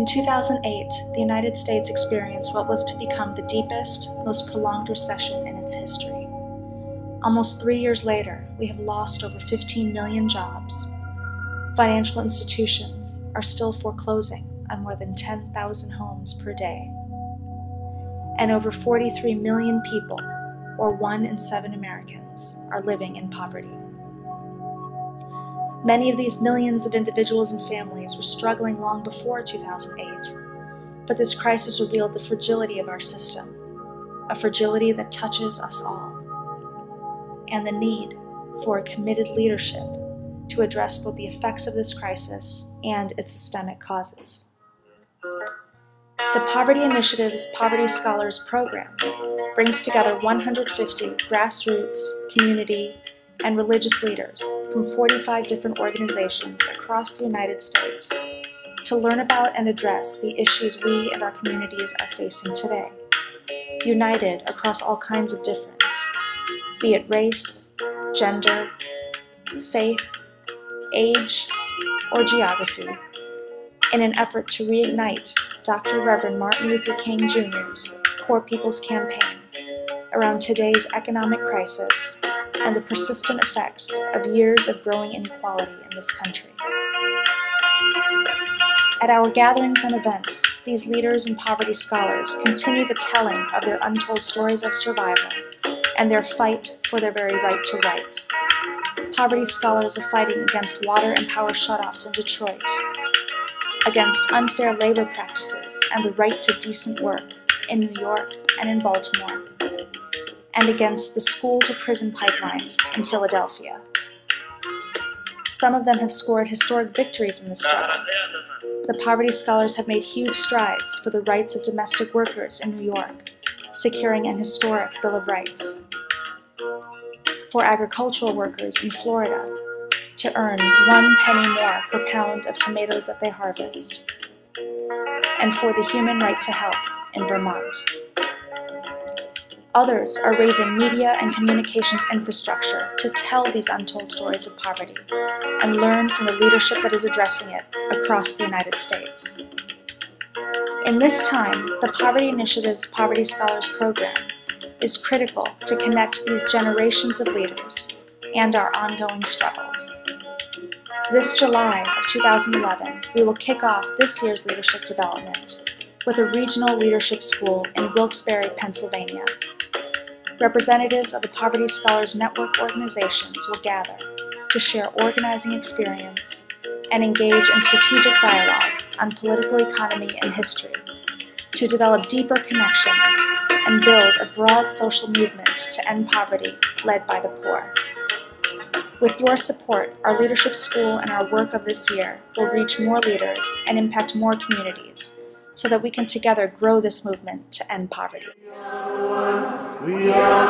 In 2008, the United States experienced what was to become the deepest, most prolonged recession in its history. Almost 3 years later, we have lost over 15 million jobs. Financial institutions are still foreclosing on more than 10,000 homes per day. And over 43 million people, or 1 in 7 Americans, are living in poverty. Many of these millions of individuals and families were struggling long before 2008, but this crisis revealed the fragility of our system, a fragility that touches us all, and the need for a committed leadership to address both the effects of this crisis and its systemic causes. The Poverty Initiative's Poverty Scholars Program brings together 150 grassroots, community, and religious leaders from 45 different organizations across the United States to learn about and address the issues we and our communities are facing today, united across all kinds of difference, be it race, gender, faith, age, or geography, in an effort to reignite Dr. Reverend Martin Luther King Jr.'s Poor People's Campaign around today's economic crisis and the persistent effects of years of growing inequality in this country. At our gatherings and events, these leaders and poverty scholars continue the telling of their untold stories of survival and their fight for their very right to rights. Poverty scholars are fighting against water and power shutoffs in Detroit, against unfair labor practices and the right to decent work in New York and in Baltimore, and against the school-to-prison pipeline in Philadelphia. Some of them have scored historic victories in this struggle. The poverty scholars have made huge strides for the rights of domestic workers in New York, securing an historic Bill of Rights. For agricultural workers in Florida to earn 1 penny more per pound of tomatoes that they harvest. And for the human right to health in Vermont. Others are raising media and communications infrastructure to tell these untold stories of poverty and learn from the leadership that is addressing it across the United States. In this time, the Poverty Initiative's Poverty Scholars Program is critical to connect these generations of leaders and our ongoing struggles. This July of 2011, we will kick off this year's leadership development with a regional leadership school in Wilkes-Barre, Pennsylvania. Representatives of the Poverty Scholars Network organizations will gather to share organizing experience and engage in strategic dialogue on political economy and history to develop deeper connections and build a broad social movement to end poverty led by the poor. With your support, our leadership school and our work of this year will reach more leaders and impact more communities so that we can together grow this movement to end poverty. We are